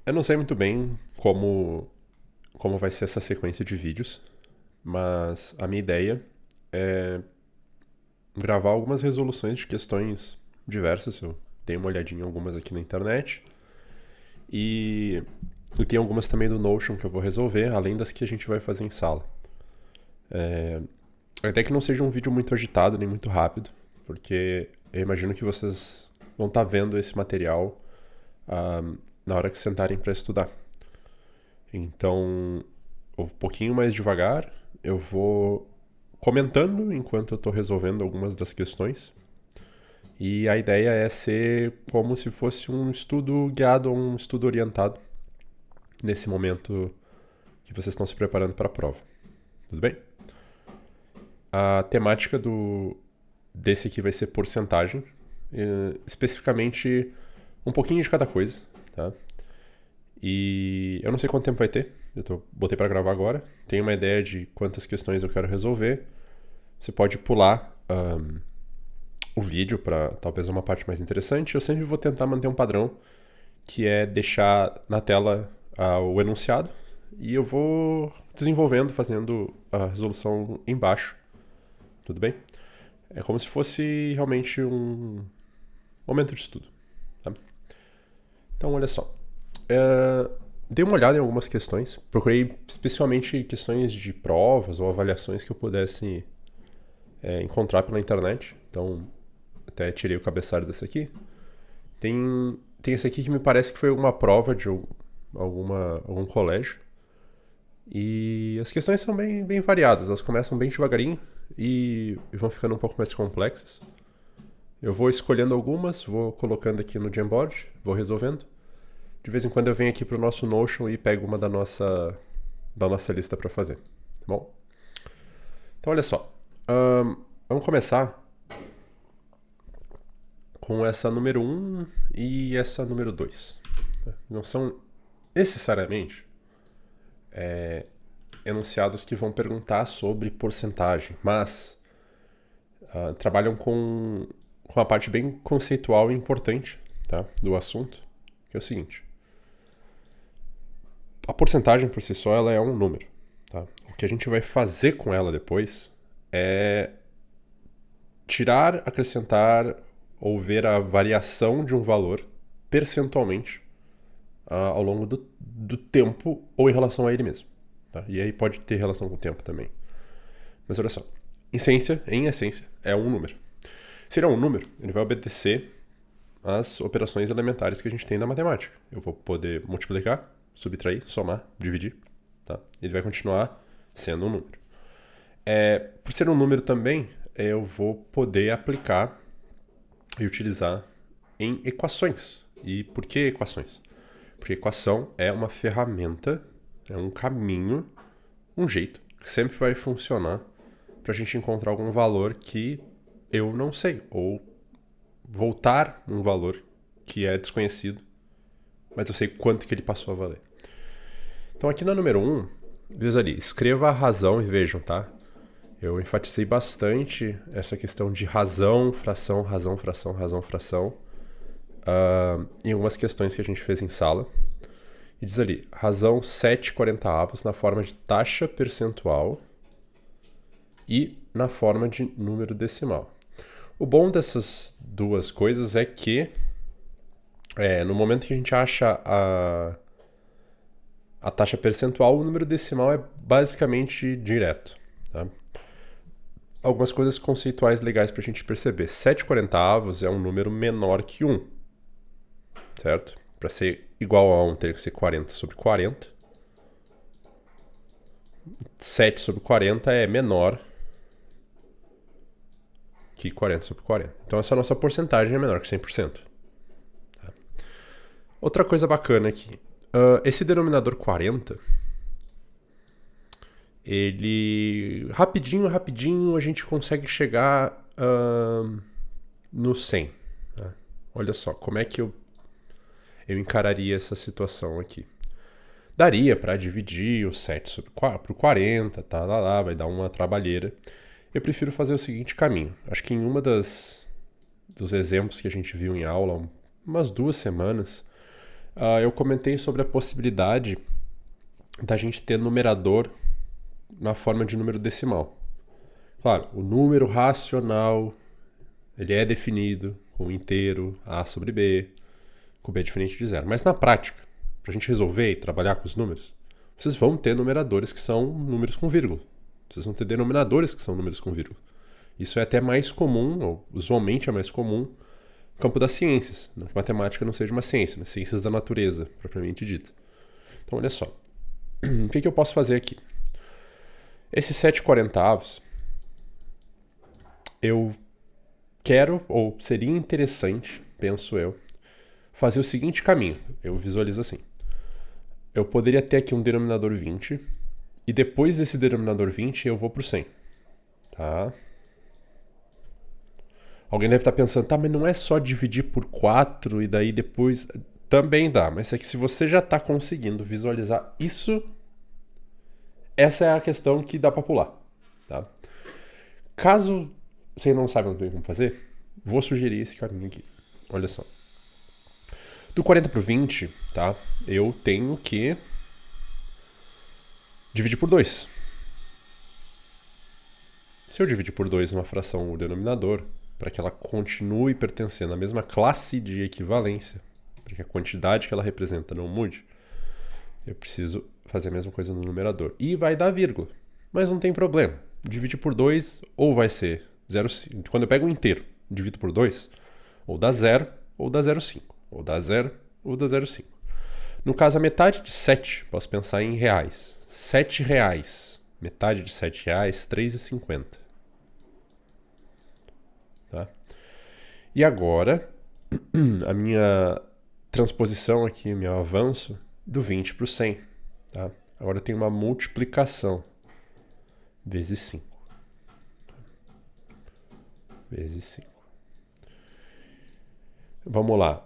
Eu não sei muito bem como vai ser essa sequência de vídeos, mas a minha ideia é gravar algumas resoluções de questões diversas. Eu dei uma olhadinha em algumas aqui na internet. E eu tenho algumas também do Notion que eu vou resolver, além das que a gente vai fazer em sala. Até que não seja um vídeo muito agitado nem muito rápido, porque eu imagino que vocês vão estar vendo esse material na hora que sentarem para estudar. Então, um pouquinho mais devagar, eu vou comentando enquanto eu estou resolvendo algumas das questões. E a ideia é ser como se fosse um estudo guiado ou um estudo orientado nesse momento que vocês estão se preparando para a prova. Tudo bem? A temática desse aqui vai ser porcentagem, especificamente um pouquinho de cada coisa, tá? E eu não sei quanto tempo vai ter, botei para gravar agora. Tenho uma ideia de quantas questões eu quero resolver. Você pode pular o vídeo para talvez uma parte mais interessante. Eu sempre vou tentar manter um padrão, que é deixar na tela o enunciado e eu vou desenvolvendo, fazendo a resolução embaixo. Tudo bem? É como se fosse realmente um momento de estudo. Tá? Então, olha só. Dei uma olhada em algumas questões. Procurei especialmente questões de provas ou avaliações que eu pudesse encontrar pela internet. Então, até tirei o cabeçalho desse aqui. Tem esse aqui que me parece que foi uma prova de algum colégio. E as questões são bem variadas. Elas começam bem devagarinho e vão ficando um pouco mais complexas. Eu vou escolhendo algumas, vou colocando aqui no Jamboard, vou resolvendo. De vez em quando eu venho aqui pro nosso Notion e pego uma da nossa lista para fazer. Tá bom? Então, olha só. Vamos começar com essa número 1 e essa número 2. Não são necessariamente enunciados que vão perguntar sobre porcentagem, mas trabalham com uma parte bem conceitual e importante, tá, do assunto, que é o seguinte. A porcentagem por si só ela é um número. Tá? O que a gente vai fazer com ela depois é tirar, acrescentar ou ver a variação de um valor percentualmente ao longo do tempo ou em relação a ele mesmo. Tá? E aí pode ter relação com o tempo também. Mas olha só, em essência, é um número. Se ele é um número, ele vai obedecer às operações elementares que a gente tem na matemática. Eu vou poder multiplicar, subtrair, somar, dividir. Tá? Ele vai continuar sendo um número. Por ser um número também, eu vou poder aplicar e utilizar em equações. E por que equações? Porque equação é uma ferramenta, é um caminho, um jeito que sempre vai funcionar para a gente encontrar algum valor que eu não sei, ou voltar um valor que é desconhecido, mas eu sei quanto que ele passou a valer. Então aqui na número 1, diz ali, escreva a razão e vejam, tá? Eu enfatizei bastante essa questão de razão, fração, razão, fração, razão, fração em algumas questões que a gente fez em sala. E diz ali, razão 7/40 na forma de taxa percentual e na forma de número decimal. O bom dessas duas coisas é que no momento que a gente acha a taxa percentual, o número decimal é basicamente direto. Tá? Algumas coisas conceituais legais para a gente perceber. 7/40 é um número menor que 1. Certo? Para ser igual a 1, teria que ser 40/40. 7/40 é menor que 40/40. Então essa nossa porcentagem é menor que 100%. Tá? Outra coisa bacana aqui. Esse denominador 40, ele rapidinho a gente consegue chegar no 100. Tá? Olha só, como é que eu encararia essa situação aqui. Daria para dividir o 7 por 40, tá, lá, vai dar uma trabalheira. Eu prefiro fazer o seguinte caminho. Acho que em uma dos exemplos que a gente viu em aula, umas 2 semanas, Eu comentei sobre a possibilidade da gente ter numerador na forma de número decimal. Claro, o número racional ele é definido com inteiro, A sobre B, com B diferente de zero. Mas na prática, para a gente resolver e trabalhar com os números, vocês vão ter numeradores que são números com vírgula. Vocês vão ter denominadores que são números com vírgula. Isso é até mais comum, ou usualmente é mais comum, no campo das ciências. Não que matemática não seja uma ciência, mas ciências da natureza, propriamente dita. Então, olha só. O que eu posso fazer aqui? Esses 7/40, eu quero, ou seria interessante, penso eu, fazer o seguinte caminho. Eu visualizo assim. Eu poderia ter aqui um denominador 20, e depois desse denominador 20 eu vou pro 100. Tá? Alguém deve estar pensando, tá, mas não é só dividir por 4 e daí depois... Também dá, mas é que se você já está conseguindo visualizar isso, essa é a questão que dá para pular. Tá? Caso você não saiba muito bem como fazer, vou sugerir esse caminho aqui. Olha só. Do 40 para o 20, tá? Eu tenho que dividir por 2. Se eu dividir por 2 uma fração, o denominador, para que ela continue pertencendo à mesma classe de equivalência, para que a quantidade que ela representa não mude, eu preciso fazer a mesma coisa no numerador. E vai dar vírgula. Mas não tem problema. Dividir por 2 ou vai ser 0,5. Quando eu pego um inteiro, divido por 2, ou dá 0 ou dá 0,5. Ou dá 0 ou dá 0,5. No caso, a metade de 7, posso pensar em reais. 7 reais. Metade de 7 reais, 3,50. Tá? E agora, a minha transposição aqui, meu avanço, do 20 para o 100. Tá? Agora eu tenho uma multiplicação vezes 5. Vezes 5. Vamos lá.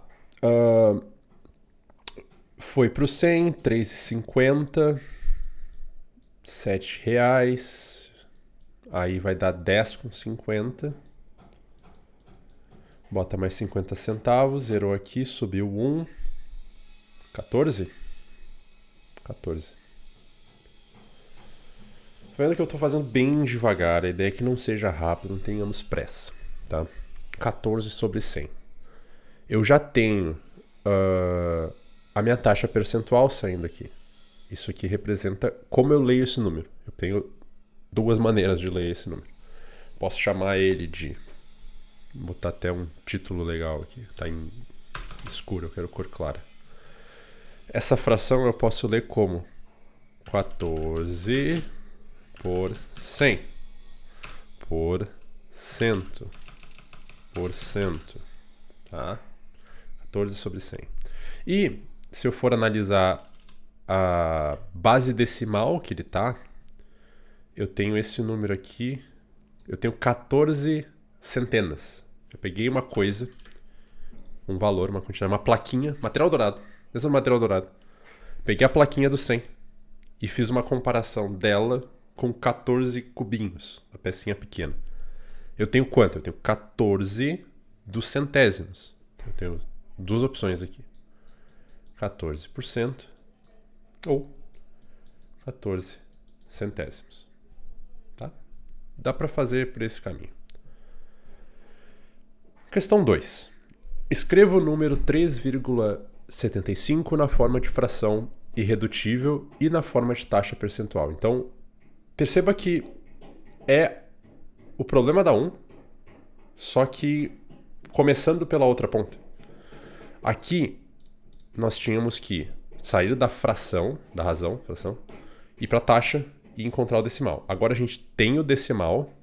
Foi para o 100, 3,50, 7 reais. Aí vai dar 10,50. Bota mais 50 centavos, zerou aqui, subiu 1. 14? 14. Vendo que eu tô fazendo bem devagar, a ideia é que não seja rápido, não tenhamos pressa, tá? 14 sobre 100. Eu já tenho a minha taxa percentual saindo aqui. Isso aqui representa como eu leio esse número. Eu tenho duas maneiras de ler esse número. Posso chamar ele de... Vou botar até um título legal aqui. Tá em escuro, eu quero cor clara. Essa fração eu posso ler como 14 por 100 por cento. Tá? 14 sobre 100. E se eu for analisar a base decimal que ele tá, eu tenho esse número aqui. Eu tenho 14 centenas. Eu peguei uma coisa, um valor, uma quantidade, uma plaquinha, material dourado. Mesmo material dourado. Peguei a plaquinha do 100 e fiz uma comparação dela com 14 cubinhos, a pecinha pequena. Eu tenho quanto? Eu tenho 14 dos centésimos. Eu tenho duas opções aqui. 14% ou 14 centésimos. Tá? Dá para fazer por esse caminho. Questão 2. Escreva o número 3,75 na forma de fração irredutível e na forma de taxa percentual. Então, perceba que é o problema da 1, só que começando pela outra ponta. Aqui, nós tínhamos que sair da fração, da razão, fração, ir para a taxa e encontrar o decimal. Agora a gente tem o decimal,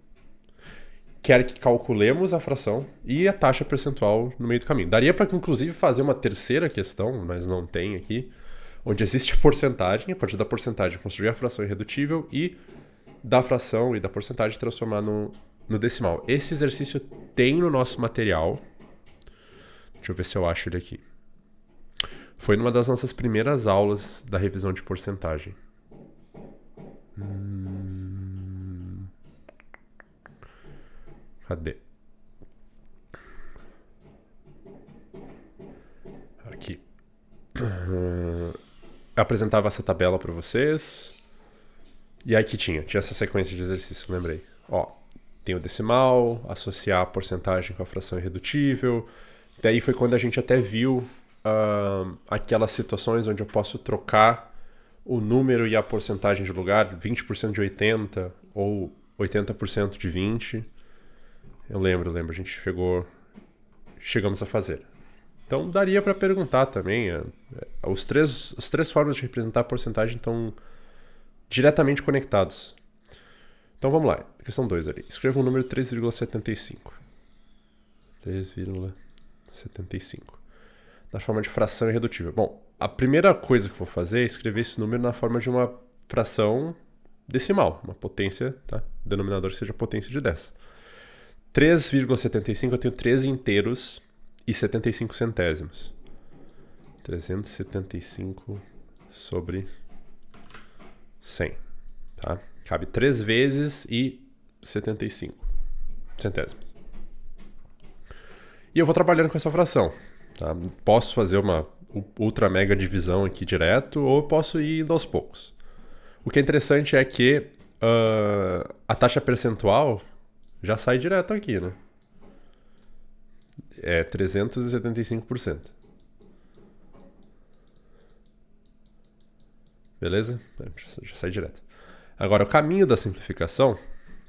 quer que calculemos a fração e a taxa percentual no meio do caminho. Daria para, inclusive, fazer uma terceira questão, mas não tem aqui, onde existe a porcentagem, a partir da porcentagem construir a fração irredutível e da fração e da porcentagem transformar no decimal. Esse exercício tem no nosso material. Deixa eu ver se eu acho ele aqui. Foi numa das nossas primeiras aulas da revisão de porcentagem. Cadê? Aqui. Eu apresentava essa tabela para vocês. E aí que tinha essa sequência de exercícios, lembrei. Ó, tem o decimal, associar a porcentagem com a fração irredutível. Daí foi quando a gente até viu aquelas situações onde eu posso trocar o número e a porcentagem de lugar, 20% de 80 ou 80% de 20. Eu lembro, a gente chegamos a fazer. Então daria para perguntar também. As três formas de representar a porcentagem estão diretamente conectados. Então vamos lá, questão 2 ali. Escreva um número 3,75. 3,75. Na forma de fração irredutível. Bom, a primeira coisa que eu vou fazer é escrever esse número na forma de uma fração decimal, uma potência, tá? O denominador seja potência de 10. 3,75 eu tenho 3 inteiros e 75 centésimos. 375 sobre 100. Tá? Cabe 3 vezes e 75 centésimos. E eu vou trabalhando com essa fração. Tá? Posso fazer uma ultra mega divisão aqui direto ou posso ir indo aos poucos. O que é interessante é que a taxa percentual já sai direto aqui, né? É 375%. Beleza? Já sai direto. Agora, o caminho da simplificação,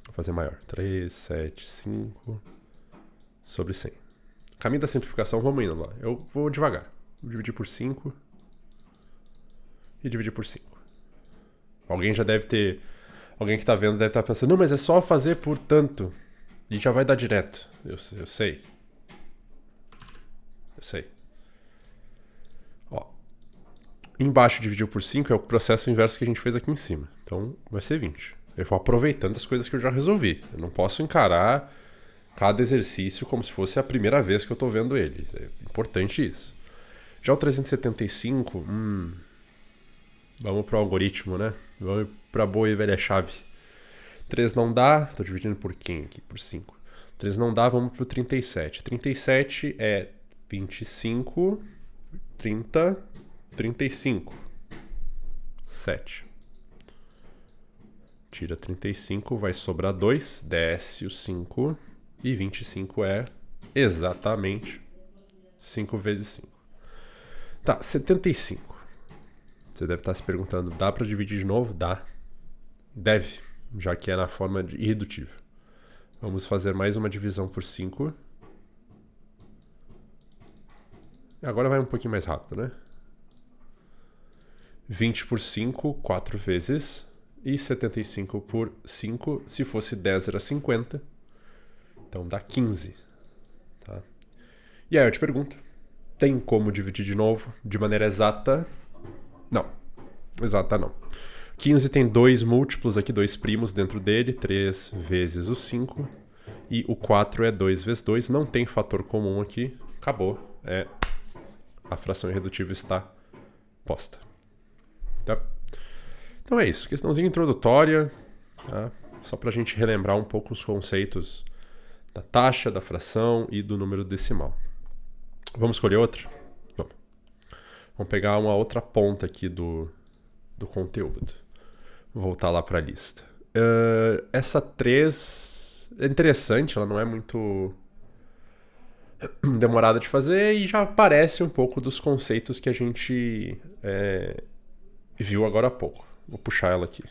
vou fazer maior. 375 sobre 100. O caminho da simplificação, vamos indo lá. Eu vou devagar. Vou dividir por 5 e dividir por 5. Alguém já deve ter... Alguém que está vendo deve estar pensando, não, mas é só fazer por tanto e já vai dar direto. Eu sei. Eu sei. Ó. Embaixo dividiu por 5 é o processo inverso que a gente fez aqui em cima. Então vai ser 20. Eu vou aproveitando as coisas que eu já resolvi. Eu não posso encarar cada exercício como se fosse a primeira vez que eu estou vendo ele. É importante isso. Já o 375, vamos para o algoritmo, né? Vamos para a boa e velha chave. 3 não dá, estou dividindo por quem aqui? Por 5. 3 não dá, vamos para o 37. 37 é 25, 30, 35. 7. Tira 35, vai sobrar 2, desce o 5 e 25 é exatamente 5 vezes 5. Tá, 75. Você deve estar se perguntando, dá para dividir de novo? Dá. Deve, já que é na forma de irredutível. Vamos fazer mais uma divisão por 5. Agora vai um pouquinho mais rápido, né? 20 por 5, 4 vezes. E 75 por 5, se fosse 10 era 50. Então dá 15. Tá? E aí eu te pergunto, tem como dividir de novo de maneira exata? Não. Exata não. 15 tem dois múltiplos aqui, dois primos dentro dele. 3 vezes o 5. E o 4 é 2 vezes 2. Não tem fator comum aqui. Acabou. A fração irredutível está posta. Tá? Então é isso. Questãozinha introdutória. Tá? Só para a gente relembrar um pouco os conceitos da taxa, da fração e do número decimal. Vamos escolher outro? Vamos pegar uma outra ponta aqui do conteúdo. Vou voltar lá para a lista. Essa 3 é interessante, ela não é muito demorada de fazer e já aparece um pouco dos conceitos que a gente viu agora há pouco. Vou puxar ela aqui.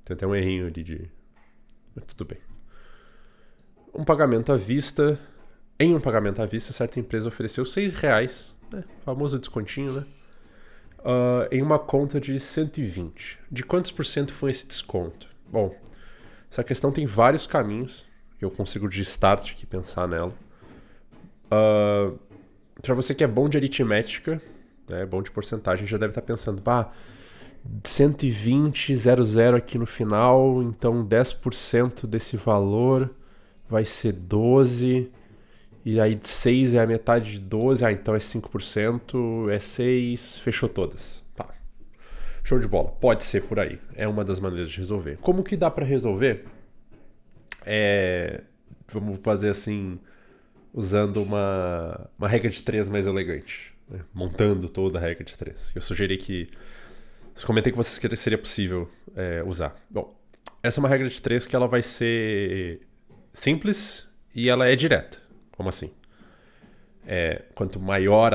Tem até um errinho ali mas tudo bem. Um pagamento à vista. Em um pagamento à vista, certa empresa ofereceu R$6, famoso descontinho, né? Em uma conta de 120. De quantos por cento foi esse desconto? Bom, essa questão tem vários caminhos que eu consigo de start aqui pensar nela. Para você que é bom de aritmética, bom de porcentagem, já deve estar pensando, 120, 00 aqui no final, então 10% desse valor vai ser 12, e aí 6 é a metade de 12, então é 5%, é 6, fechou todas. Tá. Show de bola, pode ser por aí, é uma das maneiras de resolver. Como que dá para resolver? Vamos fazer assim, usando uma regra de 3 mais elegante, né? Montando toda a regra de 3. Eu sugeri que... Comentei que vocês queriam seria possível usar. Bom, essa é uma regra de 3 que ela vai ser simples e ela é direta. Como assim? Quanto maior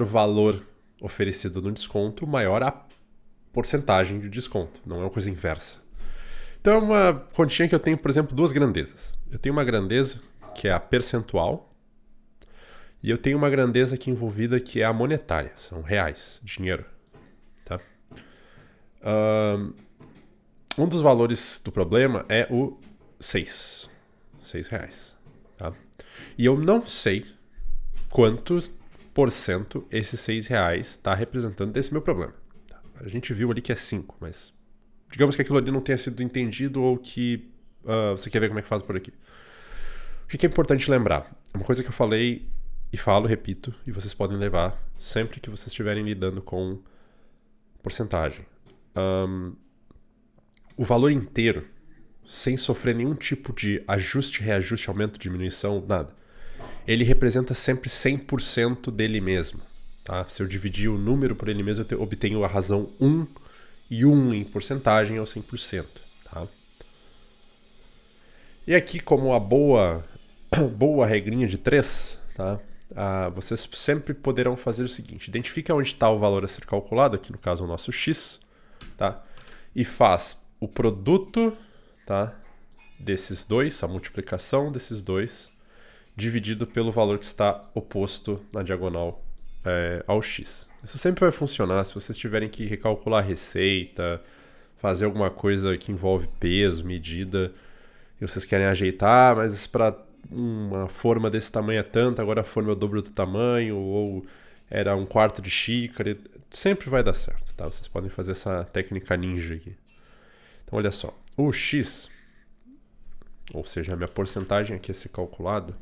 o valor oferecido no desconto, maior a porcentagem de desconto. Não é uma coisa inversa. Então é uma continha que eu tenho, por exemplo, duas grandezas. Eu tenho uma grandeza que é a percentual e eu tenho uma grandeza aqui envolvida que é a monetária. São reais, dinheiro. Tá? Um dos valores do problema é o 6. 6 reais. Tá? E eu não sei quanto por cento esses 6 reais está representando desse meu problema. Tá? A gente viu ali que é 5, mas digamos que aquilo ali não tenha sido entendido ou que você quer ver como é que faz por aqui. O que é importante lembrar? É uma coisa que eu falei e falo, repito, e vocês podem levar sempre que vocês estiverem lidando com porcentagem. O valor inteiro, sem sofrer nenhum tipo de ajuste, reajuste, aumento, diminuição, nada, ele representa sempre 100% dele mesmo. Tá? Se eu dividir o número por ele mesmo, eu obtenho a razão 1, e 1 em porcentagem é o 100%. Tá? E aqui, como a boa regrinha de 3, tá? Vocês sempre poderão fazer o seguinte: identifica onde está o valor a ser calculado, aqui no caso o nosso x, tá? E faz o produto, tá? Desses dois, a multiplicação desses dois, dividido pelo valor que está oposto na diagonal ao x. Isso sempre vai funcionar se vocês tiverem que recalcular a receita, fazer alguma coisa que envolve peso, medida, e vocês querem ajeitar, mas para uma forma desse tamanho é tanto, agora a forma é o dobro do tamanho, ou era um quarto de xícara, sempre vai dar certo, tá? Vocês podem fazer essa técnica ninja aqui. Então, olha só, o x, ou seja, a minha porcentagem aqui a ser calculado,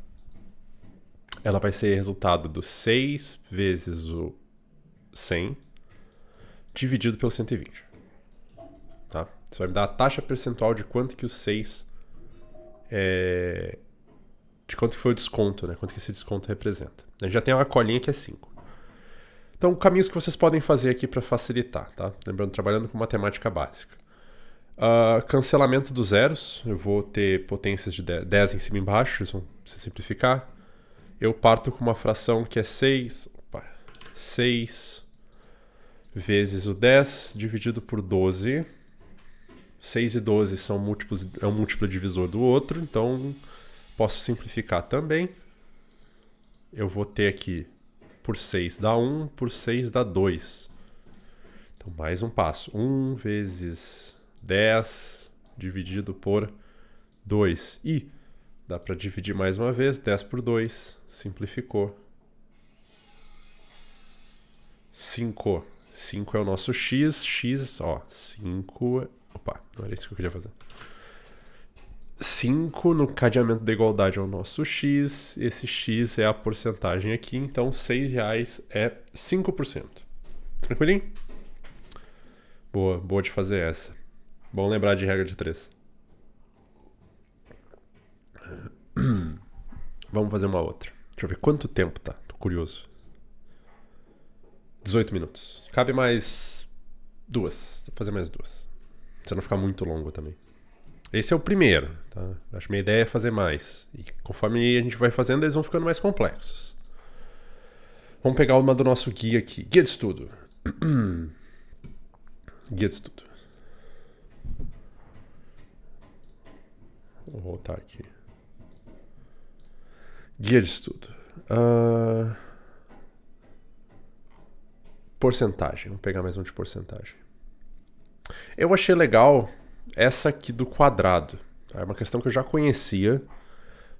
ela vai ser resultado do 6 vezes o 100 dividido pelo 120. Tá? Isso vai me dar a taxa percentual de quanto que o 6 de quanto que foi o desconto, né? Quanto que esse desconto representa. A gente já tem uma colinha que é 5. Então, caminhos que vocês podem fazer aqui para facilitar, tá? Lembrando, trabalhando com matemática básica. Cancelamento dos zeros. Eu vou ter potências de 10 em cima e embaixo, isso vão se simplificar. Eu parto com uma fração que é 6 vezes o 10 dividido por 12. 6 e 12 são múltiplos, é um múltiplo divisor do outro, então posso simplificar também. Eu vou ter aqui por 6 dá 1, por 6 dá 2. Então, mais um passo. 1 vezes 10 dividido por 2. E dá para dividir mais uma vez. 10 por 2. Simplificou. 5. 5 é o nosso x. X, ó. 5... Opa, não era isso que eu queria fazer. 5 no cadeamento da igualdade é o nosso x. Esse x é a porcentagem aqui. Então, 6 reais é 5%. Tranquilinho? Boa de fazer essa. Bom lembrar de regra de 3. Vamos fazer uma outra. Deixa eu ver quanto tempo tá. Tô curioso. 18 minutos. Cabe mais 2. Vou fazer mais 2. Pra não ficar muito longo também. Esse é o primeiro, tá? Acho que minha ideia é fazer mais. E conforme a gente vai fazendo, eles vão ficando mais complexos. Vamos pegar uma do nosso guia aqui. Guia de estudo. Guia de estudo. Vou voltar aqui. Guia de estudo. Porcentagem. Vamos pegar mais um de porcentagem. Eu achei legal essa aqui do quadrado. É uma questão que eu já conhecia,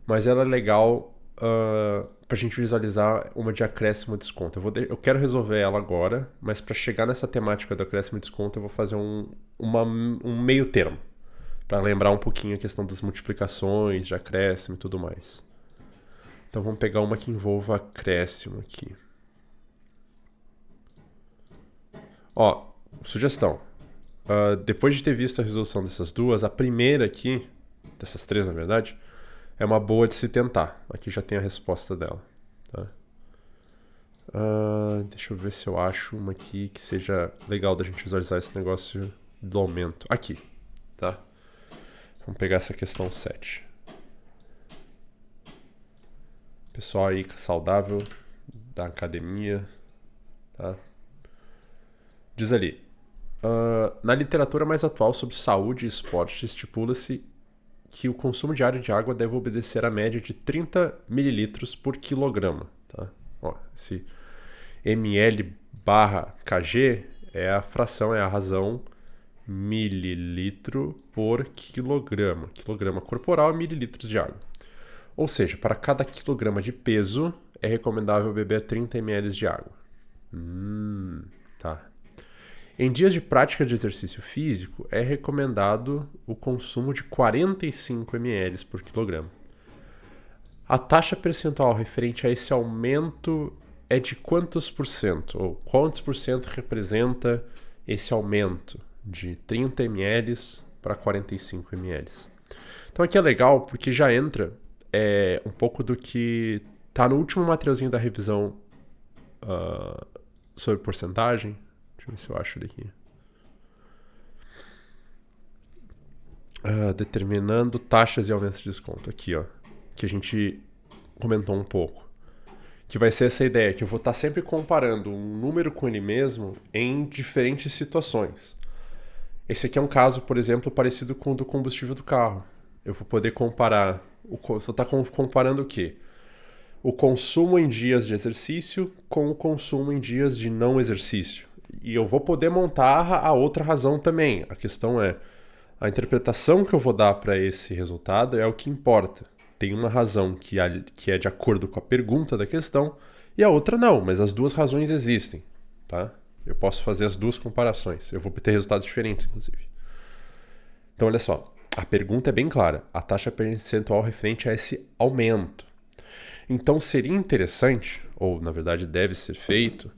mas ela é legal pra gente visualizar uma de acréscimo e desconto. Eu quero resolver ela agora, mas para chegar nessa temática do acréscimo e desconto eu vou fazer um meio termo, para lembrar um pouquinho a questão das multiplicações, de acréscimo e tudo mais. Então vamos pegar uma que envolva acréscimo aqui. Ó, sugestão. Depois de ter visto a resolução dessas duas, a primeira aqui, dessas três na verdade, é uma boa de se tentar. Aqui já tem a resposta dela. Tá? Deixa eu ver se eu acho uma aqui que seja legal da gente visualizar esse negócio do aumento. Aqui, tá? Vamos pegar essa questão 7. Pessoal aí saudável da academia, tá? Diz ali, na literatura mais atual sobre saúde e esporte, estipula-se que o consumo diário de água deve obedecer a média de 30 ml por quilograma. Tá? Ó, esse ml/kg é a fração, é a razão mililitro por quilograma. Quilograma corporal é mililitros de água. Ou seja, para cada quilograma de peso é recomendável beber 30 ml de água. Tá. Em dias de prática de exercício físico, é recomendado o consumo de 45 ml por quilograma. A taxa percentual referente a esse aumento é de quantos por cento? Ou quantos por cento representa esse aumento de 30 ml para 45 ml? Então aqui é legal porque já entra um pouco do que está no último materialzinho da revisão sobre porcentagem. Deixa eu ver se eu acho ele aqui. Determinando taxas e aumentos de desconto. Aqui, ó. Que a gente comentou um pouco. Que vai ser essa ideia, que eu vou estar sempre comparando um número com ele mesmo em diferentes situações. Esse aqui é um caso, por exemplo, parecido com o do combustível do carro. Eu vou poder comparar... vou estar comparando o quê? O consumo em dias de exercício com o consumo em dias de não exercício. E eu vou poder montar a outra razão também. A questão é, a interpretação que eu vou dar para esse resultado é o que importa. Tem uma razão que é de acordo com a pergunta da questão e a outra não, mas as duas razões existem. Tá? Eu posso fazer as duas comparações. Eu vou ter resultados diferentes, inclusive. Então, olha só. A pergunta é bem clara. A taxa percentual referente a esse aumento. Então, seria interessante, ou na verdade deve ser feito,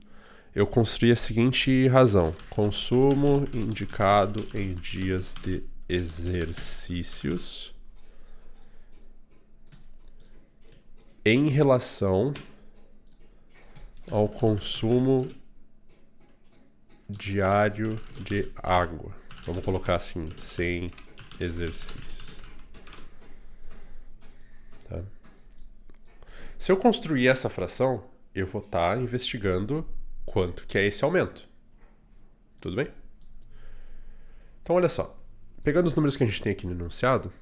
eu construir a seguinte razão. Consumo indicado em dias de exercícios em relação ao consumo diário de água. Vamos colocar assim, sem exercícios. Tá? Se eu construir essa fração, eu vou estar investigando quanto que é esse aumento. Tudo bem? Então, olha só. Pegando os números que a gente tem aqui no enunciado,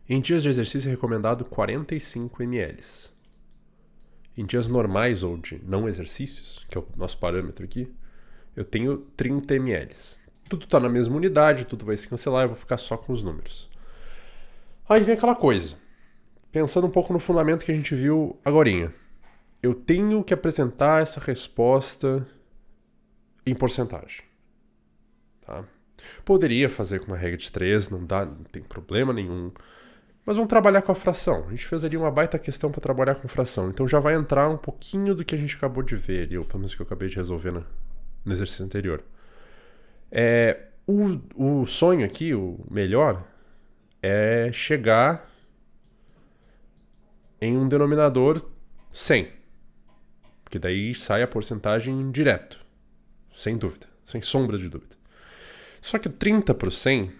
em dias de exercício é recomendado 45 ml. Em dias normais ou de não exercícios, que é o nosso parâmetro aqui, eu tenho 30 ml. Tudo está na mesma unidade, tudo vai se cancelar, eu vou ficar só com os números. Aí vem aquela coisa. Pensando um pouco no fundamento que a gente viu agorinha. Eu tenho que apresentar essa resposta em porcentagem. Tá? Poderia fazer com uma regra de 3, não tem problema nenhum. Mas vamos trabalhar com a fração. A gente fez ali uma baita questão para trabalhar com fração. Então já vai entrar um pouquinho do que a gente acabou de ver ali, ou pelo menos que eu acabei de resolver no exercício anterior. O sonho aqui, o melhor, é chegar em um denominador 100. Porque daí sai a porcentagem direto. Sem dúvida. Sem sombra de dúvida. Só que 30 por 100,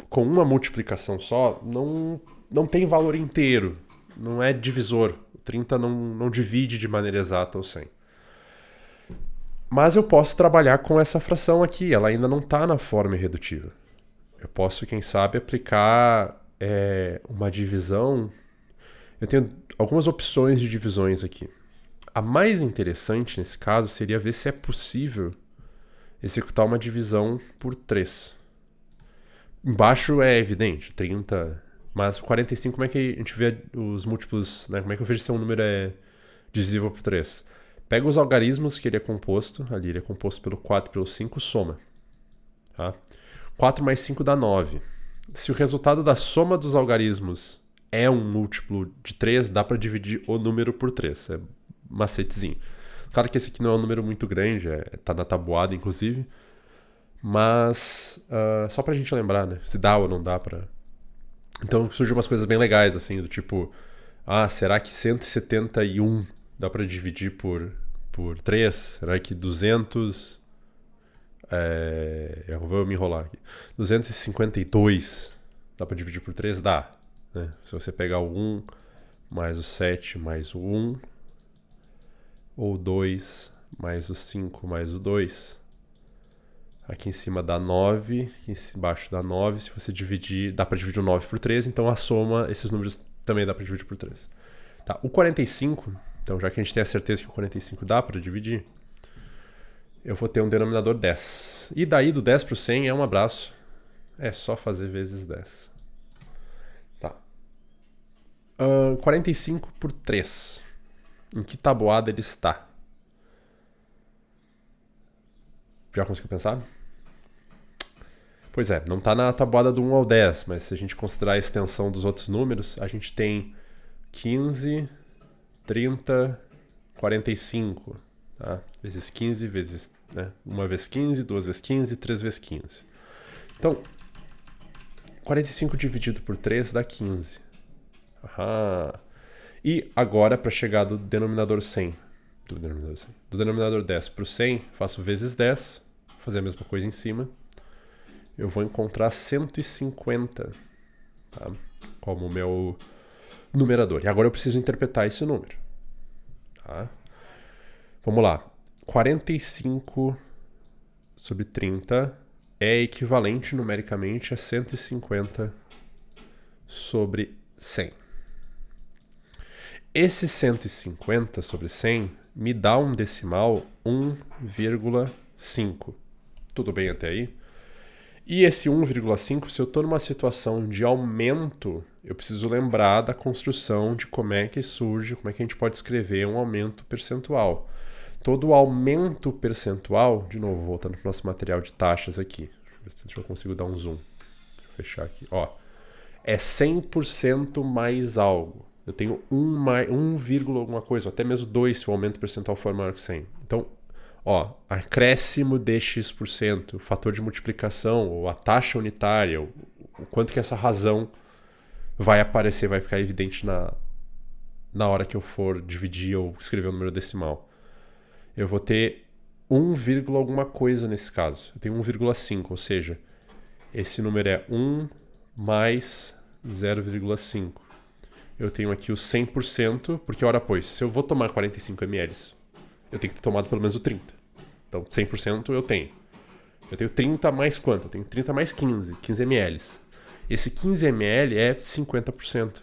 com uma multiplicação só, não tem valor inteiro. Não é divisor. O 30 não divide de maneira exata o 100. Mas eu posso trabalhar com essa fração aqui. Ela ainda não está na forma irredutível. Eu posso, quem sabe, aplicar uma divisão. Eu tenho algumas opções de divisões aqui. A mais interessante nesse caso seria ver se é possível executar uma divisão por 3. Embaixo é evidente, 30. Mas 45, como é que a gente vê os múltiplos, né? Como é que eu vejo se um número é divisível por 3? Pega os algarismos que ele é composto, ali ele é composto pelo 4 e pelo 5, soma. Tá? 4 mais 5 dá 9. Se o resultado da soma dos algarismos é um múltiplo de 3, dá para dividir o número por 3. É macetezinho. Claro que esse aqui não é um número muito grande, tá na tabuada, inclusive. Mas, só pra gente lembrar, né? Se dá ou não dá pra Então surgem umas coisas bem legais, assim, do tipo, será que 171 dá pra dividir por 3? Será que 200... eu vou me enrolar aqui. 252 dá pra dividir por 3? Dá. Né? Se você pegar o 1 mais o 7 mais o 1, ou 2 mais o 5 mais o 2... Aqui em cima dá 9, aqui embaixo dá 9. Se você dividir, dá para dividir o 9 por 3, então a soma, esses números também dá para dividir por 3. Tá, o 45, então já que a gente tem a certeza que o 45 dá para dividir, eu vou ter um denominador 10. E daí do 10 para o 100 é um abraço. É só fazer vezes 10. Tá. 45 por 3. Em que tabuada ele está? Já conseguiu pensar? Pois é, não está na tabuada do 1 ao 10, mas se a gente considerar a extensão dos outros números, a gente tem 15, 30, 45. Tá? Vezes 15, vezes... Né? 1 vezes 15, 2 vezes 15, 3 vezes 15. Então, 45 dividido por 3 dá 15. E agora, para chegar do denominador 100, do denominador 10 para o 100, faço vezes 10, vou fazer a mesma coisa em cima. Eu vou encontrar 150, tá? Como o meu numerador. E agora eu preciso interpretar esse número. Tá? Vamos lá. 45 sobre 30 é equivalente numericamente a 150 sobre 100. Esse 150 sobre 100 me dá um decimal 1,5. Tudo bem até aí? E esse 1,5, se eu estou numa situação de aumento, eu preciso lembrar da construção de como é que surge, como é que a gente pode escrever um aumento percentual. Todo aumento percentual, de novo, voltando para o nosso material de taxas aqui. Deixa eu ver se eu consigo dar um zoom. Deixa eu fechar aqui. É 100% mais algo. Eu tenho 1, alguma coisa, ou até mesmo 2 se o aumento percentual for maior que 100. Então, acréscimo de X%, o fator de multiplicação, ou a taxa unitária, o quanto que essa razão vai aparecer, vai ficar evidente na hora que eu for dividir ou escrever o número decimal. Eu vou ter 1, alguma coisa nesse caso. Eu tenho 1,5, ou seja, esse número é 1 mais 0,5. Eu tenho aqui o 100%, porque, ora pois, se eu vou tomar 45 ml, eu tenho que ter tomado pelo menos o 30. Então, 100% eu tenho. Eu tenho 30 mais quanto? Eu tenho 30 mais 15 ml. Esse 15 ml é 50%.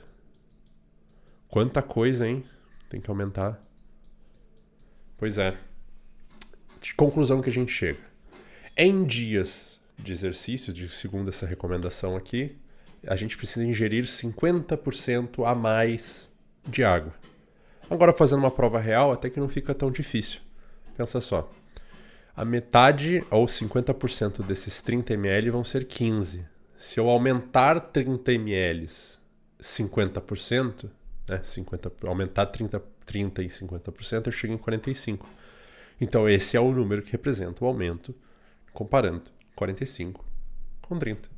Quanta coisa, hein? Tem que aumentar. Pois é. De conclusão que a gente chega. Em dias de exercício, segundo essa recomendação aqui, a gente precisa ingerir 50% a mais de água. Agora, fazendo uma prova real, até que não fica tão difícil. Pensa só. A metade, ou 50% desses 30 ml vão ser 15. Se eu aumentar 30 ml 50%, né, aumentar 30 em 50%, eu chego em 45. Então, esse é o número que representa o aumento, comparando 45 com 30.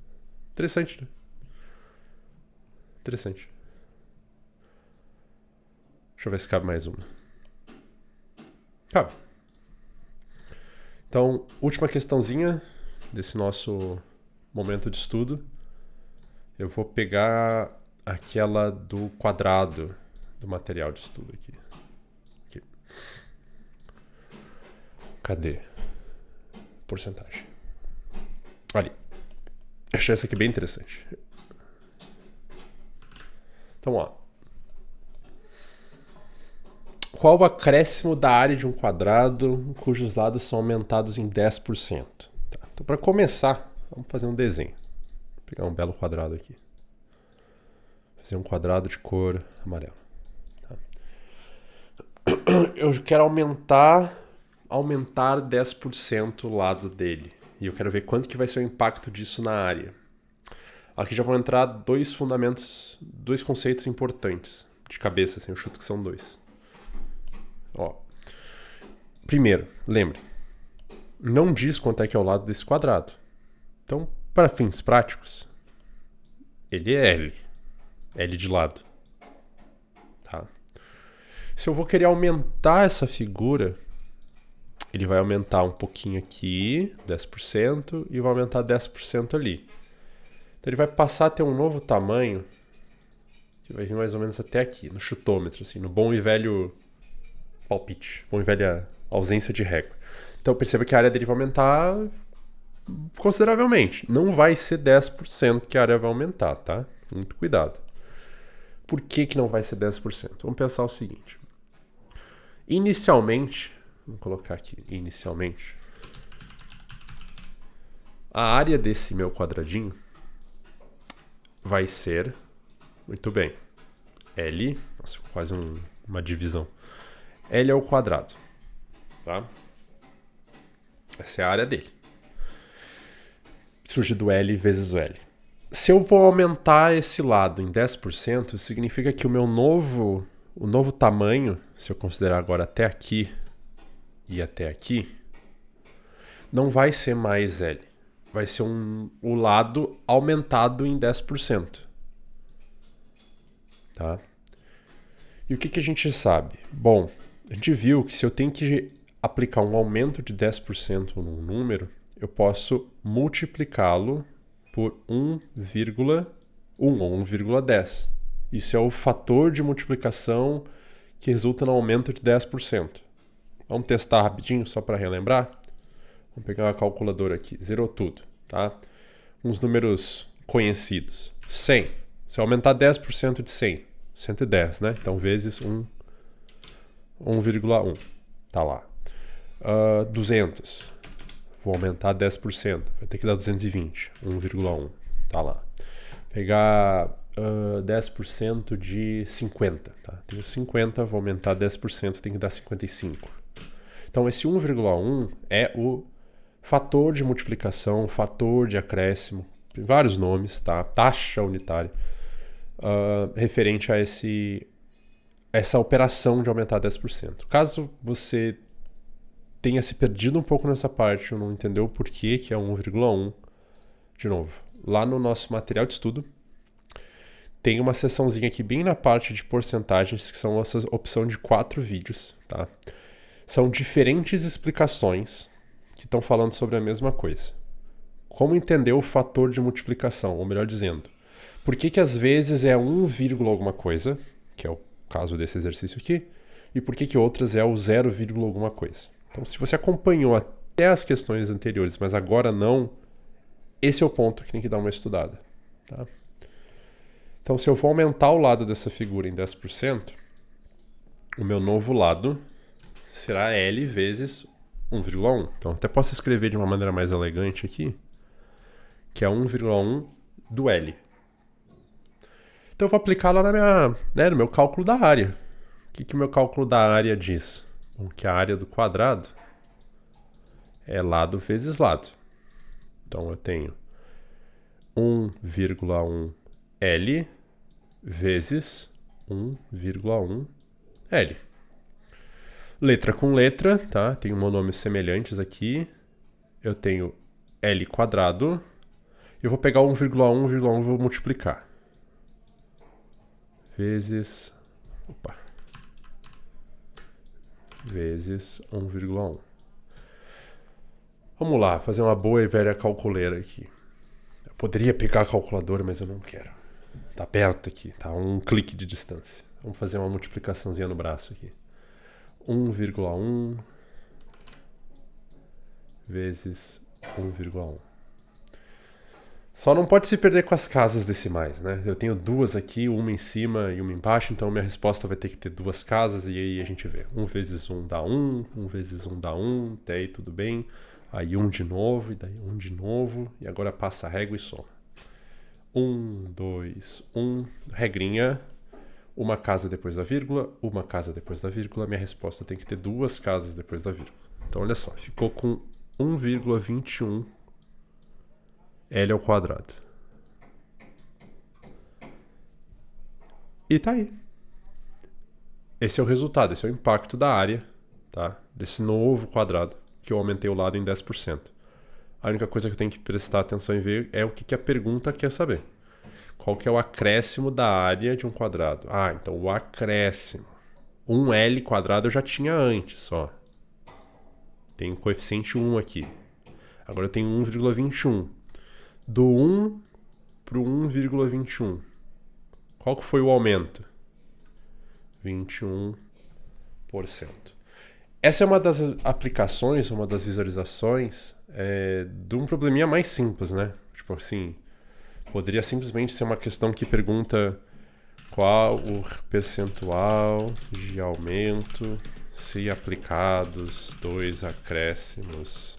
Interessante, né? Interessante. Deixa eu ver se cabe mais uma. Cabe. Então, última questãozinha desse nosso momento de estudo. Eu vou pegar aquela do quadrado do material de estudo aqui. Cadê? Porcentagem. Ali. Achei essa aqui bem interessante. Então, qual o acréscimo da área de um quadrado cujos lados são aumentados em 10%? Tá. Então, para começar, vamos fazer um desenho. Vou pegar um belo quadrado aqui. Fazer um quadrado de cor amarela. Tá. Eu quero aumentar 10% o lado dele. E eu quero ver quanto que vai ser o impacto disso na área. Aqui já vão entrar dois conceitos importantes. De cabeça, assim, eu chuto que são 2. Primeiro, lembre, não diz quanto é que é o lado desse quadrado. Então, para fins práticos, ele é L. L de lado. Tá? Se eu vou querer aumentar essa figura, ele vai aumentar um pouquinho aqui, 10%, e vai aumentar 10% ali. Então ele vai passar a ter um novo tamanho, que vai vir mais ou menos até aqui, no chutômetro, assim, no bom e velho palpite, bom e velha ausência de régua. Então perceba que a área dele vai aumentar consideravelmente. Não vai ser 10% que a área vai aumentar, tá? Muito cuidado. Por que não vai ser 10%? Vamos pensar o seguinte. Inicialmente, vamos colocar aqui, inicialmente, a área desse meu quadradinho vai ser, muito bem, L, nossa, quase uma divisão. L ao quadrado, tá? Essa é a área dele. Surge do L vezes o L. Se eu vou aumentar esse lado em 10%, significa que o novo tamanho, se eu considerar agora até aqui e até aqui, não vai ser mais L. Vai ser o lado aumentado em 10%. Tá? E o que a gente sabe? Bom, a gente viu que se eu tenho que aplicar um aumento de 10% num número, eu posso multiplicá-lo por 1,1 ou 1,10. Isso é o fator de multiplicação que resulta no aumento de 10%. Vamos testar rapidinho, só para relembrar? Vamos pegar uma calculadora aqui. Zerou tudo, tá? Uns números conhecidos. 100. Se eu aumentar 10% de 100, 110, né? Então, vezes 1,1. Tá lá. 200. Vou aumentar 10%. Vai ter que dar 220. 1,1. Tá lá. Pegar 10% de 50. Tá? Tenho 50, vou aumentar 10%, tem que dar 55. Então, esse 1,1 é o fator de multiplicação, fator de acréscimo, tem vários nomes, tá? Taxa unitária, referente a essa operação de aumentar 10%. Caso você tenha se perdido um pouco nessa parte, ou não entendeu o porquê que é 1,1, de novo, lá no nosso material de estudo, tem uma seçãozinha aqui bem na parte de porcentagens, que são essa opção de 4 vídeos, tá? São diferentes explicações que estão falando sobre a mesma coisa. Como entender o fator de multiplicação, ou melhor dizendo, por que às vezes é 1, alguma coisa, que é o caso desse exercício aqui, e por que outras é o 0, alguma coisa. Então, se você acompanhou até as questões anteriores, mas agora não, esse é o ponto que tem que dar uma estudada, tá? Então, se eu for aumentar o lado dessa figura em 10%, o meu novo lado será L vezes 1,1. Então, até posso escrever de uma maneira mais elegante aqui, que é 1,1 do L. Então, eu vou aplicar lá no meu cálculo da área. O que o meu cálculo da área diz? Bom, que a área do quadrado é lado vezes lado. Então, eu tenho 1,1 L vezes 1,1 L. Letra com letra, tá? Tenho monômios semelhantes aqui. Eu tenho L quadrado. Eu vou pegar 1,1 e vou multiplicar. Vezes... Vezes 1,1. Vamos lá, fazer uma boa e velha calculeira aqui. Eu poderia pegar a calculadora, mas eu não quero. Tá perto aqui, tá? Um clique de distância. Vamos fazer uma multiplicaçãozinha no braço aqui. 1,1 vezes 1,1. Só não pode se perder com as casas decimais, né? Eu tenho duas aqui, uma em cima e uma embaixo, então minha resposta vai ter que ter duas casas e aí a gente vê. 1 vezes 1 dá 1, 1 vezes 1 dá 1, até aí tudo bem. Aí 1 de novo, e daí 1 de novo, e agora passa a régua e soma. 1, 2, 1, regrinha, uma casa depois da vírgula, uma casa depois da vírgula, minha resposta tem que ter duas casas depois da vírgula. Então olha só, ficou com 1,21 L ao quadrado. E tá aí. Esse é o resultado, esse é o impacto da área, tá? Desse novo quadrado, que eu aumentei o lado em 10%. A única coisa que eu tenho que prestar atenção e ver é o que a pergunta quer saber. Qual que é o acréscimo da área de um quadrado? Ah, então o acréscimo. 1L quadrado eu já tinha antes, ó. Tem o coeficiente 1 aqui. Agora eu tenho 1,21. Do 1 para o 1,21. Qual que foi o aumento? 21%. Essa é uma das aplicações, uma das visualizações de um probleminha mais simples, né? Tipo assim, poderia simplesmente ser uma questão que pergunta qual o percentual de aumento se aplicados 2 acréscimos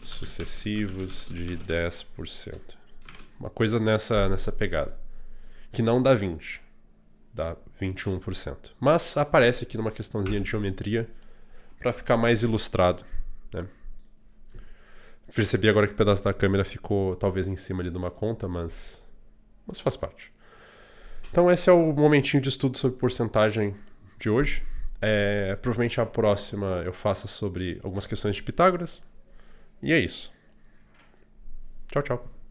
sucessivos de 10%. Uma coisa nessa pegada. Que não dá 20%, dá 21%. Mas aparece aqui numa questãozinha de geometria para ficar mais ilustrado, né? Percebi agora que o pedaço da câmera ficou talvez em cima ali de uma conta, mas faz parte. Então esse é o momentinho de estudo sobre porcentagem de hoje. Provavelmente a próxima eu faça sobre algumas questões de Pitágoras. E é isso. Tchau, tchau.